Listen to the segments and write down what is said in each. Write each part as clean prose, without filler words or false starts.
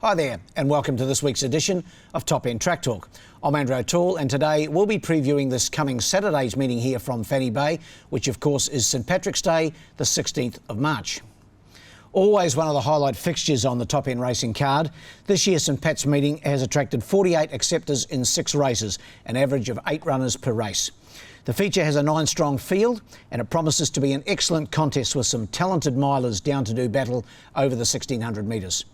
Hi there, and welcome to this week's edition of Top End Track Talk. I'm Andrew O'Toole, and today we'll be previewing this coming Saturday's meeting here from Fanny Bay, which of course is St Patrick's Day, the 16th of March. Always one of the highlight fixtures on the Top End racing card. This year St Pat's meeting has attracted 48 acceptors in 6 races, an average of 8 runners per race. The feature has a 9-strong field and it promises to be an excellent contest with some talented milers down to do battle over the 1600 metres.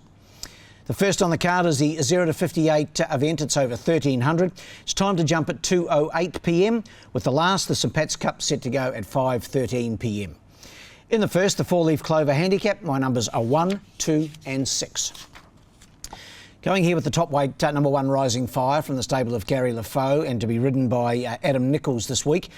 The first on the card is the 0 to 58 event. It's over 1300. It's time to jump at 2:08 p.m. with the last, the St Pat's Cup, set to go at 5:13 p.m. In the first, the 4-leaf clover handicap, my numbers are 1, 2 and 6. Going here with the top weight, number 1 Rising Fire from the stable of Gary LaFoe, and to be ridden by Adam Nichols this week.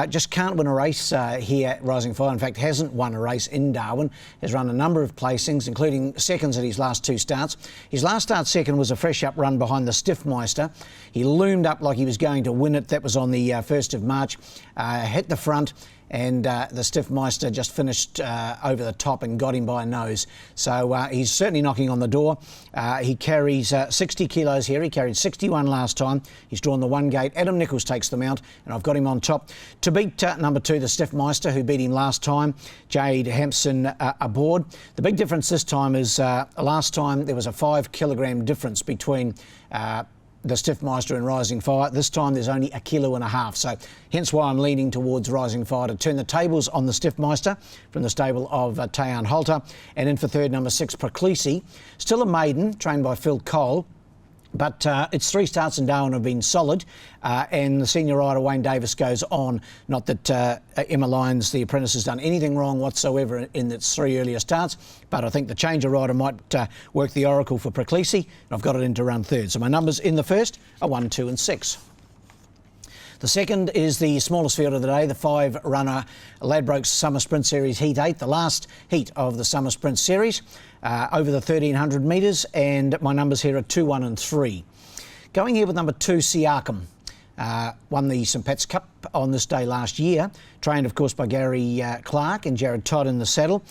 Just can't win a race here, Rising Fire. In fact, hasn't won a race in Darwin. Has run a number of placings, including seconds at his last 2 starts. His last start second was a fresh up run behind the Stiffmeister. He loomed up like he was going to win it. That was on the 1st of March. Hit the front. And the Stiffmeister just finished over the top and got him by a nose. So he's certainly knocking on the door. He carries 60 kilos here. He carried 61 last time. He's drawn the 1 gate. Adam Nichols takes the mount, and I've got him on top. To beat number 2, the Stiffmeister, who beat him last time, Jade Hampson aboard. The big difference this time is last time there was a 5 kilogram difference between the Stiffmeister and Rising Fire. This time there's only 1.5 kilos, so hence why I'm leaning towards Rising Fire to turn the tables on the Stiffmeister from the stable of Tayan Holter. And in for third, number 6 Proclesi, still a maiden, trained by Phil Cole. But its 3 starts in Darwin have been solid, and the senior rider Wayne Davis goes on. Not that Emma Lyons, the apprentice, has done anything wrong whatsoever in its 3 earlier starts, but I think the changer rider might work the oracle for Proclesi, and I've got it into run third. So my numbers in the first are 1, 2 and 6. The second is the smallest field of the day, the 5-runner Ladbrokes Summer Sprint Series Heat 8, the last heat of the Summer Sprint Series, over the 1300 metres, and my numbers here are 2, 1 and 3. Going here with number 2, Siakam. Won the St Pat's Cup on this day last year, trained of course by Gary Clark and Jared Todd in the saddle.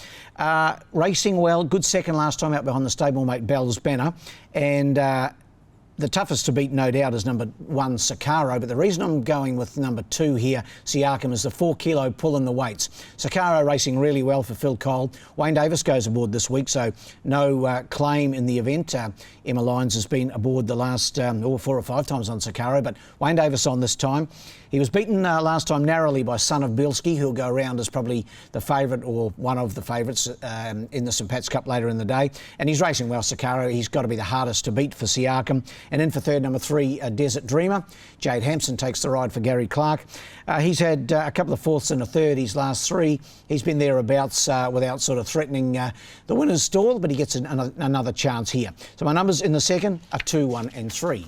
Racing well, good second last time out behind the stablemate Bell's Banner, and the toughest to beat, no doubt, is number 1, Sakaro. But the reason I'm going with number 2 here, Siakam, is the 4-kilo pull in the weights. Sakaro racing really well for Phil Cole. Wayne Davis goes aboard this week, so no claim in the event. Emma Lyons has been aboard the last 4 or 5 times on Sakaro, but Wayne Davis on this time. He was beaten last time narrowly by Son of Bielski, who'll go around as probably the favourite or one of the favourites in the St Pat's Cup later in the day. And he's racing well, Sakaro. He's got to be the hardest to beat for Siakam. And in for third, number 3, Desert Dreamer. Jade Hampson takes the ride for Gary Clark. He's had a couple of fourths and a third his last 3. He's been thereabouts without sort of threatening the winner's stall, but he gets another chance here. So my numbers in the second are 2, 1 and 3.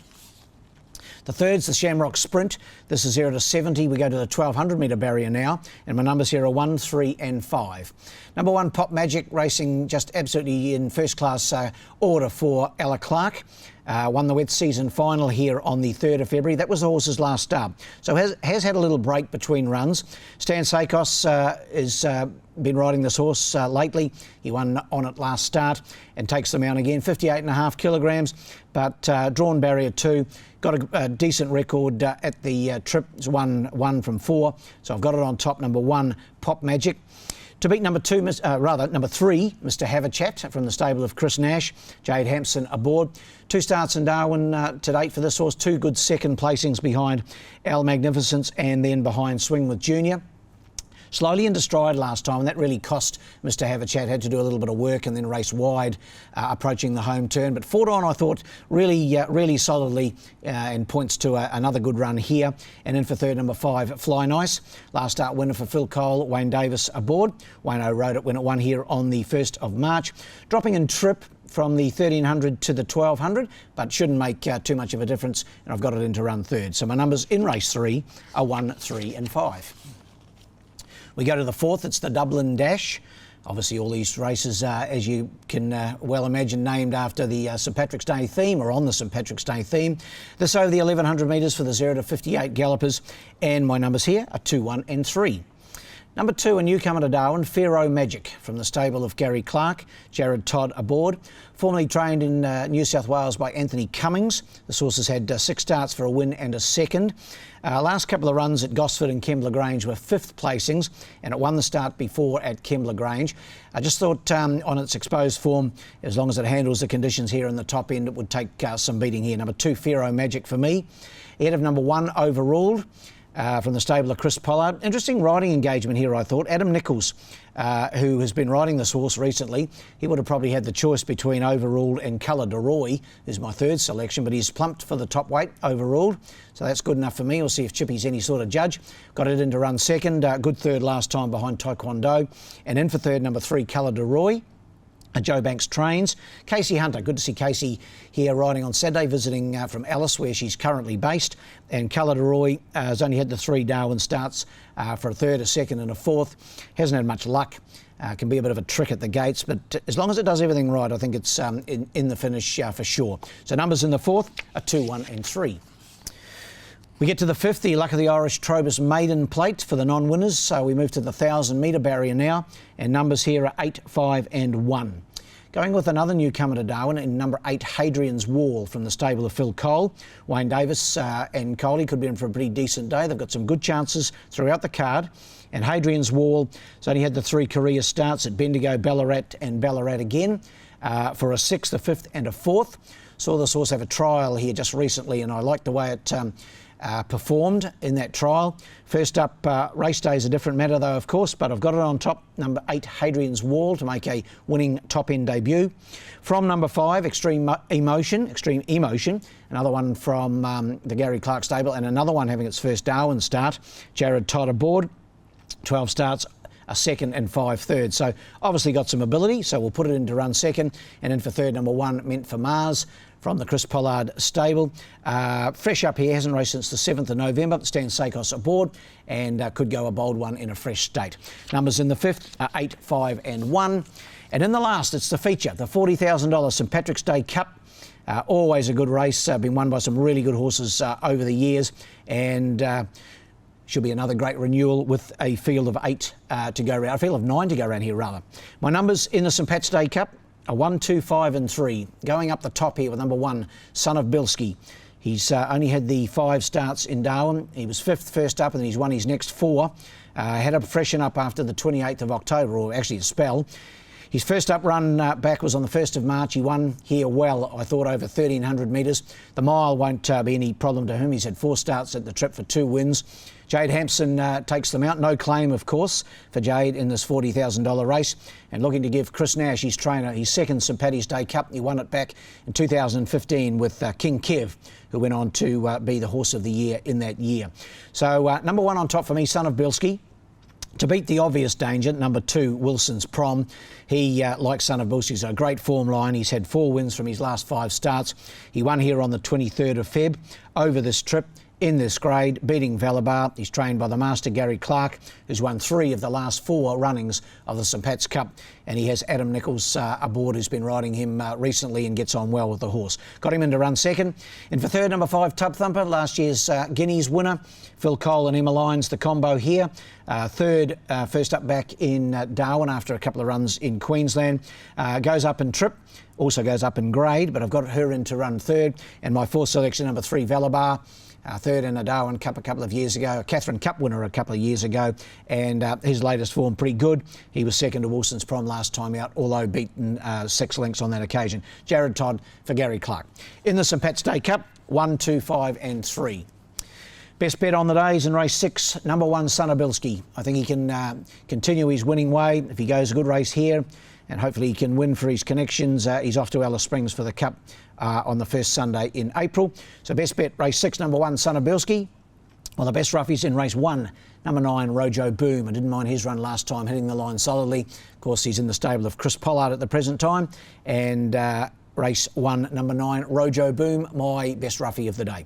The third's the Shamrock Sprint. This is 0 to 70. We go to the 1200 metre barrier now, and my numbers here are 1, 3 and 5. Number 1, Pop Magic, racing just absolutely in first-class order for Ella Clark. Won the wet season final here on the 3rd of February. That was the horse's last start. So has had a little break between runs. Stan Sakos has been riding this horse lately. He won on it last start and takes them out again. 58.5 kilograms, but drawn barrier 2. Got a decent record at the trip. It's 1 from 4. So I've got it on top, number 1, Pop Magic. To beat number 3, Mr Haverchat from the stable of Chris Nash. Jade Hampson aboard. 2 starts in Darwin to date for this horse. 2 good second placings behind Al Magnificence and then behind Swing with Junior. Slowly into stride last time, and that really cost Mr Haverchat. Had to do a little bit of work and then race wide approaching the home turn. But fought on, I thought, really solidly and points to another good run here. And in for third, number 5, Fly Nice. Last start winner for Phil Cole, Wayne Davis aboard. Wayno rode it when it won here on the 1st of March. Dropping in trip from the 1300 to the 1200, but shouldn't make too much of a difference, and I've got it into run third. So my numbers in race 3 are 1, 3 and 5. We go to the 4th, it's the Dublin Dash. Obviously all these races, as you can well imagine, named after the St Patrick's Day theme, or on the St Patrick's Day theme. This over the 1100 metres for the 0 to 58 gallopers, and my numbers here are 2, 1 and 3. Number 2, a newcomer to Darwin, Pharaoh Magic, from the stable of Gary Clark, Jared Todd aboard. Formerly trained in New South Wales by Anthony Cummings. The horse has had 6 starts for a win and a second. Last couple of runs at Gosford and Kembla Grange were 5th placings, and it won the start before at Kembla Grange. I just thought on its exposed form, as long as it handles the conditions here in the top end, it would take some beating here. Number 2, Pharaoh Magic for me. Ahead of number 1, Overruled. From the stable of Chris Pollard. Interesting riding engagement here, I thought. Adam Nichols, who has been riding this horse recently, he would have probably had the choice between Overruled and Colour de Roy, who's my 3rd selection, but he's plumped for the top weight, Overruled. So that's good enough for me. We'll see if Chippy's any sort of judge. Got it in to run 2nd. Good 3rd last time behind Taekwondo. And in for 3rd, number 3, Colour de Roy. Joe Banks trains. Casey Hunter, good to see Casey here riding on Saturday, visiting from Alice, where she's currently based. And Colour de Roy has only had the 3 Darwin starts for a 3rd, a 2nd and a 4th. Hasn't had much luck. Can be a bit of a trick at the gates, but as long as it does everything right, I think it's in the finish for sure. So numbers in the 4th are 2, 1 and 3. We get to the 5th, the Luck of the Irish Trobus Maiden Plate for the non-winners. So we move to the 1,000-metre barrier now, and numbers here are 8, 5 and 1. Going with another newcomer to Darwin in number 8, Hadrian's Wall, from the stable of Phil Cole. Wayne Davis and Coley could be in for a pretty decent day. They've got some good chances throughout the card. And Hadrian's Wall has only had the 3 career starts at Bendigo, Ballarat and Ballarat again for a 6th, a 5th and a 4th. Saw this horse have a trial here just recently, and I liked the way it performed in that trial. First up, race day is a different matter though, of course, but I've got it on top, number 8, Hadrian's Wall, to make a winning top-end debut. From number 5, Extreme Emotion, another one from the Gary Clark stable, and another one having its first Darwin start, Jared Todd aboard. 12 starts, a 2nd and 5 thirds. So obviously got some ability, so we'll put it in to run 2nd. And in for 3rd, number 1, Meant for Mars, from the Chris Pollard stable. Fresh up here, hasn't raced since the 7th of November. Stan Sakos aboard, and could go a bold one in a fresh state. Numbers in the 5th are 8, 5 and 1. And in the last, it's the feature, the $40,000 St Patrick's Day Cup. Always a good race, been won by some really good horses over the years, and should be another great renewal with a field of 8 to go around, a field of 9 to go around here rather. My numbers in the St Pat's Day Cup are 1, 2, 5 and 3. Going up the top here with number 1, Son of Bilski. He's only had the 5 starts in Darwin. He was 5th first up, and he's won his next 4. Had to freshen up after the 28th of October, or actually a spell. His first up run back was on the 1st of March. He won here well, I thought, over 1,300 metres. The mile won't be any problem to him. He's had 4 starts at the trip for 2 wins. Jade Hampson takes them out. No claim, of course, for Jade in this $40,000 race. And looking to give Chris Nash, his trainer, his 2nd St Paddy's Day Cup. He won it back in 2015 with King Kev, who went on to be the horse of the year in that year. So number 1 on top for me, Son of Bilski. To beat the obvious danger, number 2, Wilson's Prom. He, like Son of Bilski, is a great form line. He's had 4 wins from his last 5 starts. He won here on the 23rd of Feb over this trip in this grade, beating Valabar. He's trained by the master Gary Clark, who's won 3 of the last 4 runnings of the St Pat's Cup, and he has Adam Nichols aboard, who's been riding him recently and gets on well with the horse. Got him in to run 2nd. And for 3rd, number 5, Tub Thumper, last year's Guineas winner. Phil Cole and Emma Lyons, the combo here. 3rd, first up back in Darwin after a couple of runs in Queensland. Goes up in trip, also goes up in grade, but I've got her in to run 3rd. And my 4th selection, number 3, Valabar. 3rd in a Darwin Cup a couple of years ago, a Catherine Cup winner a couple of years ago, and his latest form pretty good. He was 2nd to Wilson's Prom last time out, although beaten 6 lengths on that occasion. Jared Todd for Gary Clark. In the St Pat's Day Cup, 1, 2, 5 and 3. Best bet on the day is in race 6, number 1, Sonobilski. I think he can continue his winning way if he goes a good race here, and hopefully he can win for his connections. He's off to Alice Springs for the Cup on the first Sunday in April. So best bet, race 6, number 1, Sonobilski. Well, the best roughies in race 1, number 9, Rojo Boom. I didn't mind his run last time, hitting the line solidly. Of course, he's in the stable of Chris Pollard at the present time. And race 1, number 9, Rojo Boom, my best roughie of the day.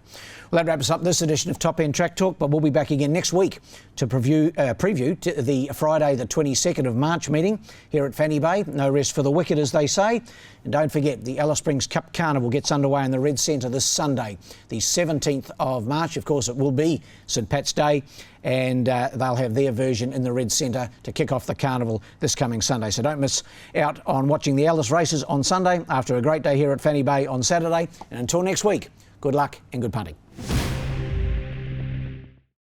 Well, that wraps up this edition of Top End Track Talk, but we'll be back again next week to preview to the Friday the 22nd of March meeting here at Fanny Bay. No rest for the wicked, as they say. And don't forget, the Alice Springs Cup Carnival gets underway in the Red Centre this Sunday, the 17th of March. Of course, it will be St Pat's Day, and they'll have their version in the Red Centre to kick off the carnival this coming Sunday. So don't miss out on watching the Ellis races on Sunday after a great day here at Fanny Bay on Saturday. And until next week, good luck and good punting.